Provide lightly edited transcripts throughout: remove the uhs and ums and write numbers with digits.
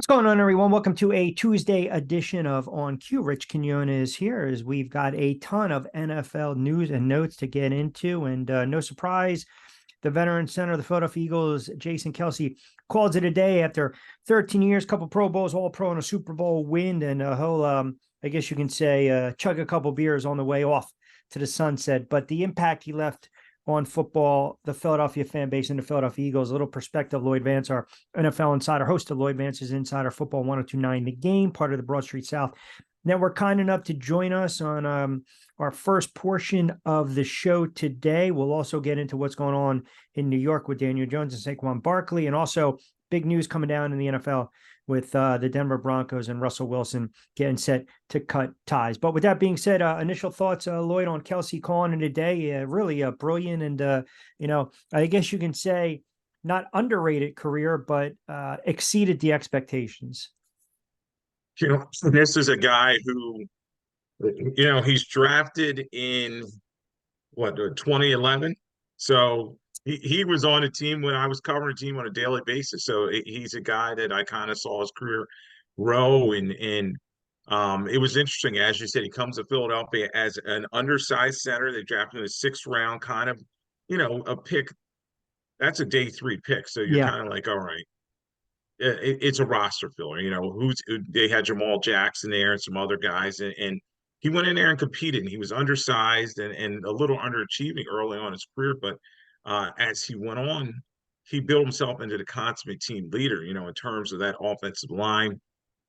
What's going on, everyone? Welcome to a Tuesday edition of On Cue. Rich Quinones is here as we've got a ton of NFL news and notes to get into. And no surprise, the veteran center of the Philadelphia Eagles, Jason Kelce, calls it a day after 13 years, couple Pro Bowls, All Pro, and a Super Bowl win. And he'll, I guess you can say, chug a couple beers on the way off to the sunset. But the impact he left on football, the Philadelphia fan base, and the Philadelphia Eagles. A little perspective. Lloyd Vance, our NFL insider, host of Lloyd Vance's Insider Football 1029 The Game, part of the Broad Street South Network, kind enough to join us on our first portion of the show today. We'll also get into what's going on in New York with Daniel Jones and Saquon Barkley, and also big news coming down in the NFL with the Denver Broncos and Russell Wilson getting set to cut ties. But with that being said, initial thoughts, Lloyd, on Kelce calling it a day. Really brilliant and, I guess you can say not underrated career, but exceeded the expectations. This is a guy who, he's drafted in 2011. So he was on a team when I was covering a team on a daily basis. So he's a guy that I kind of saw his career grow. And it was interesting. As you said, he comes to Philadelphia as an undersized center. They drafted him in the sixth round, kind of, a pick. That's a day three pick. So you're Yeah. kind of like, all right. It's a roster filler. They had Jamal Jackson there and some other guys, and he went in there and competed. And he was undersized and a little underachieving early on in his career, but as he went on, he built himself into the consummate team leader. In terms of that offensive line,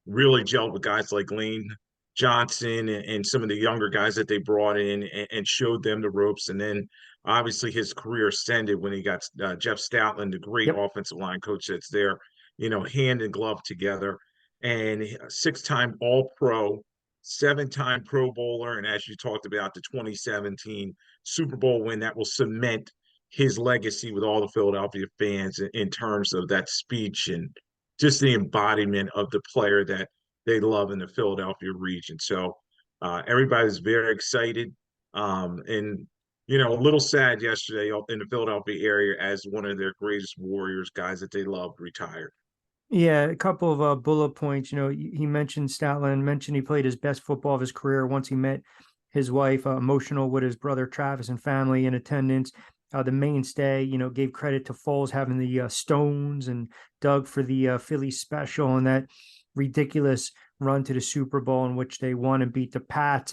really gelled with guys like Lane Johnson and some of the younger guys that they brought in and showed them the ropes. And then obviously his career ascended when he got Jeff Stoutland, the great Yep. offensive line coach that's there, hand in glove together. And six-time All-Pro, seven-time Pro Bowler, and as you talked about, the 2017 Super Bowl win that will cement his legacy with all the Philadelphia fans in terms of that speech and just the embodiment of the player that they love in the Philadelphia region. So everybody's very excited. And a little sad yesterday in the Philadelphia area as one of their greatest Warriors guys that they loved retired. Yeah, a couple of bullet points. He mentioned Statland, mentioned he played his best football of his career once he met his wife, emotional with his brother Travis and family in attendance. The mainstay, gave credit to Foles having the Stones and Doug for the Philly special and that ridiculous run to the Super Bowl in which they won and beat the Pats.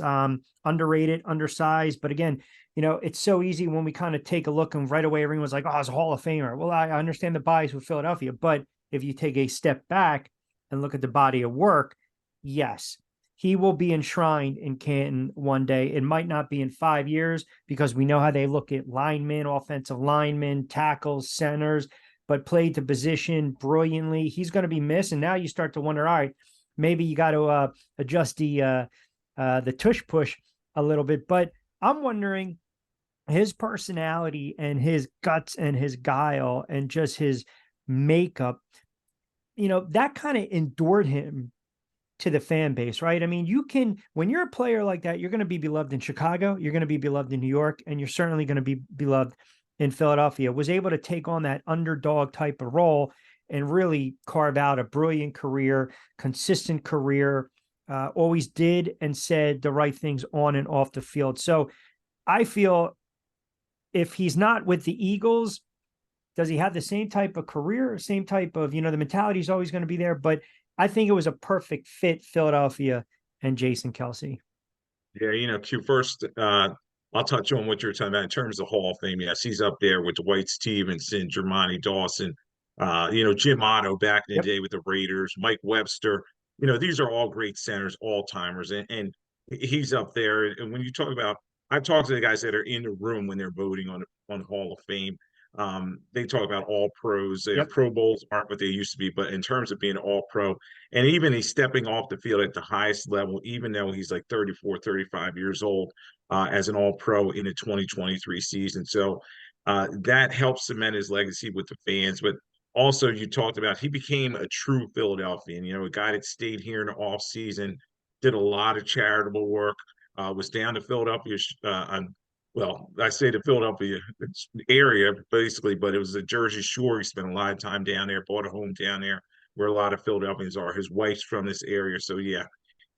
Underrated, undersized. But again, it's so easy when we kind of take a look and right away everyone's like, oh, it's a Hall of Famer. Well, I understand the bias with Philadelphia, but if you take a step back and look at the body of work, yes, he will be enshrined in Canton one day. It might not be in 5 years because we know how they look at linemen, offensive linemen, tackles, centers, but played the position brilliantly. He's going to be missed. And now you start to wonder, all right, maybe you got to adjust the tush push a little bit. But I'm wondering his personality and his guts and his guile and just his makeup, that kind of endured him to the fan base, right? I mean, when you're a player like that, you're going to be beloved in Chicago, you're going to be beloved in New York, and you're certainly going to be beloved in Philadelphia. Was able to take on that underdog type of role and really carve out a brilliant career, consistent career, always did and said the right things on and off the field. So I feel if he's not with the Eagles, does he have the same type of career, same type of, the mentality is always going to be there? But I think it was a perfect fit, Philadelphia and Jason Kelce. Yeah, Q first, I'll touch on what you're talking about in terms of Hall of Fame. Yes, he's up there with Dwight Stevenson, Jermani Dawson, Jim Otto back in the Yep. day with the Raiders, Mike Webster. These are all great centers, all timers, and he's up there. And when you talk about, I've talked to the guys that are in the room when they're voting on Hall of Fame. They talk about all pros. Their Yep. Pro Bowls aren't what they used to be, but in terms of being all pro, and even he's stepping off the field at the highest level, even though he's like 34, 35 years old as an all pro in the 2023 season. So that helps cement his legacy with the fans. But also, you talked about he became a true Philadelphian, a guy that stayed here in the off season, did a lot of charitable work, was down to Philadelphia well, I say the Philadelphia area basically, but it was the Jersey Shore. He spent a lot of time down there, bought a home down there, where a lot of Philadelphians are. His wife's from this area, so yeah,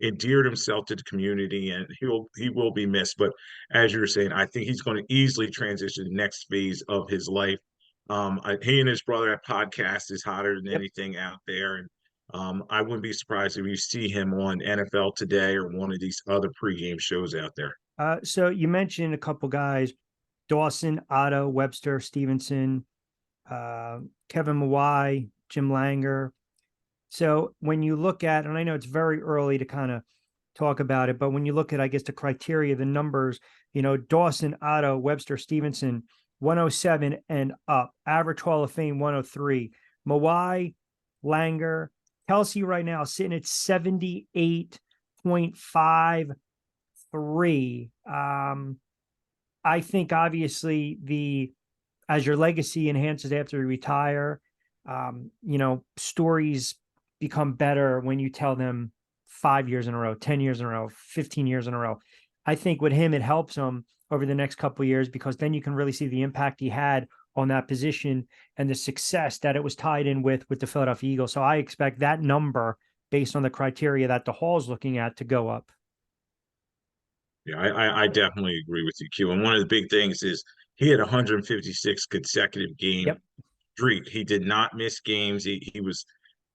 endeared himself to the community, and he will be missed. But as you were saying, I think he's going to easily transition to the next phase of his life. He and his brother, that podcast is hotter than Yep. anything out there, and I wouldn't be surprised if you see him on NFL Today or one of these other pregame shows out there. So you mentioned a couple guys: Dawson, Otto, Webster, Stevenson, uh, Kevin Mawai, Jim Langer. So when you look at, and I know it's very early to kind of talk about it, but when you look at, I guess, the criteria, the numbers, Dawson, Otto, Webster, Stevenson, 107 and up, average Hall of Fame 103. Mawai, Langer, Kelce right now sitting at 78.53. I think obviously as your legacy enhances after you retire, stories become better when you tell them 5 years in a row, 10 years in a row, 15 years in a row. I think with him, it helps him over the next couple of years, because then you can really see the impact he had on that position and the success that it was tied in with the Philadelphia Eagles. So I expect that number, based on the criteria that the Hall's looking at, to go up. Yeah, I definitely agree with you, Q. And one of the big things is he had 156 consecutive game Yep. streak. He did not miss games. He was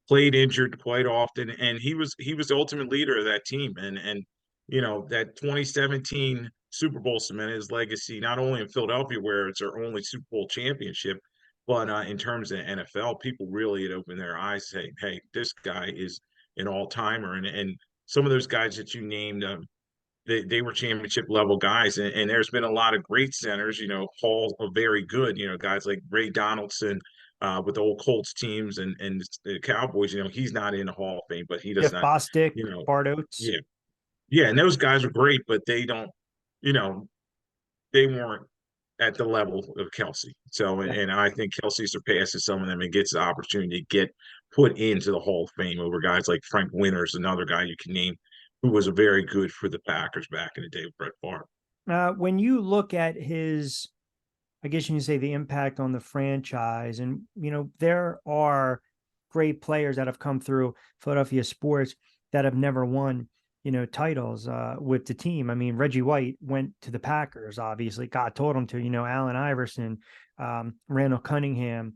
played injured quite often, and he was the ultimate leader of that team. And that 2017 Super Bowl cemented his legacy not only in Philadelphia, where it's their only Super Bowl championship, but in terms of NFL, people really had opened their eyes, saying, "Hey, this guy is an all timer." And some of those guys that you named, they were championship level guys, and there's been a lot of great centers. Hall are very good. Guys like Ray Donaldson with the old Colts teams and the Cowboys. He's not in the Hall of Fame, but he does Jeff not. Bostic, You know, Bart Oates. yeah, yeah, and those guys are great, but they don't. You know, they weren't at the level of Kelce. So, Yeah. and I think Kelce surpasses some of them and gets the opportunity to get put into the Hall of Fame over guys like Frank Winters, another guy you can name, who was a very good for the Packers back in the day with Brett Favre. When you look at his, I guess you can say, the impact on the franchise, and there are great players that have come through Philadelphia sports that have never won, titles with the team. I mean, Reggie White went to the Packers. Obviously, God told him to. Allen Iverson, Randall Cunningham,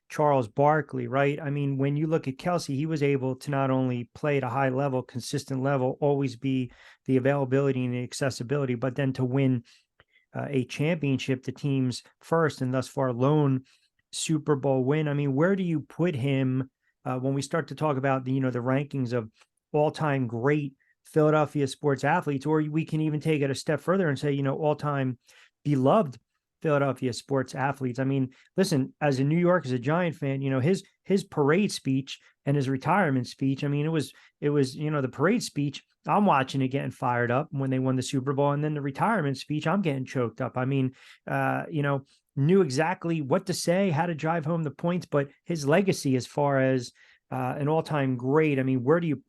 Charles Barkley, right? I mean, when you look at Kelce, he was able to not only play at a high level, consistent level, always be the availability and the accessibility, but then to win a championship, the team's first and thus far lone Super Bowl win. I mean, where do you put him when we start to talk about the rankings of all-time great Philadelphia sports athletes? Or we can even take it a step further and say, all-time beloved Philadelphia sports athletes. I mean, listen, as a New York, as a Giant fan, his parade speech and his retirement speech. I mean, it was the parade speech, I'm watching it getting fired up when they won the Super Bowl, and then the retirement speech, I'm getting choked up. I mean, knew exactly what to say, how to drive home the points, but his legacy as far as an all-time great. I mean, where do you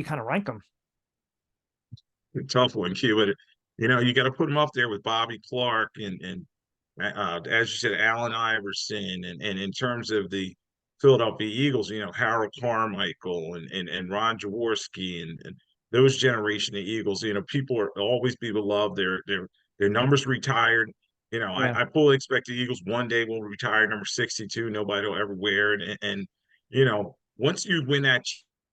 kind of rank him? Tough one, Q. But you got to put him up there with Bobby Clark and as you said, Allen Iverson, and in terms of the Philadelphia Eagles, Harold Carmichael and Ron Jaworski and those generation of Eagles. People are always be beloved. Their numbers retired. Yeah. I fully expect the Eagles one day will retire number 62. Nobody will ever wear it. And once you win that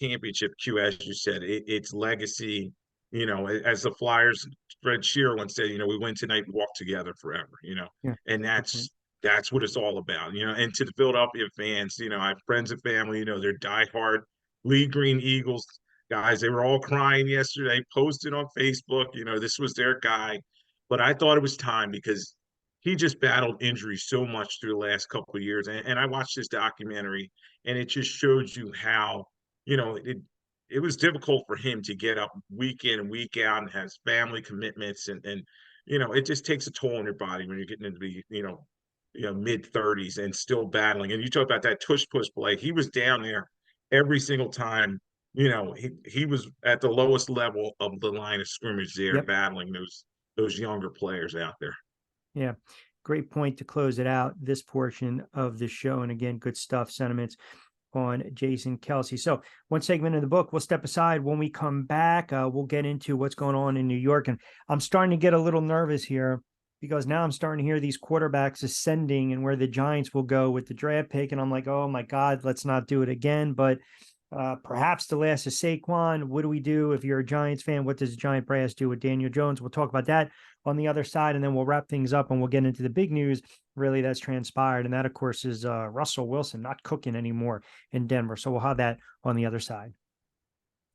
championship, Q, as you said, it's legacy. As the Flyers, Fred Shearer once said, we win tonight, we walk together forever. Yeah. And Good point. that's what it's all about. And to the Philadelphia fans, I have friends and family, they're diehard Lee Green Eagles guys. They were all crying yesterday, posted on Facebook, this was their guy. But I thought it was time because he just battled injuries so much through the last couple of years. And I watched this documentary, and it just showed you how, it was difficult for him to get up week in and week out and has family commitments and it just takes a toll on your body when you're getting into the mid 30s and still battling. And you talk about that tush push play. He was down there every single time. He was at the lowest level of the line of scrimmage there, Yep. battling those younger players out there. Yeah. Great point to close it out, this portion of the show. And again, good stuff, sentiments on Jason Kelce. So one segment of the book, we'll step aside. When we come back, we'll get into what's going on in New York. And I'm starting to get a little nervous here because now I'm starting to hear these quarterbacks ascending and where the Giants will go with the draft pick. And I'm like, oh my God, let's not do it again. But perhaps the last is Saquon. What do we do if you're a Giants fan? What does the Giant brass do with Daniel Jones? We'll talk about that on the other side, and then we'll wrap things up and we'll get into the big news really that's transpired. And that, of course, is Russell Wilson not cooking anymore in Denver. So we'll have that on the other side.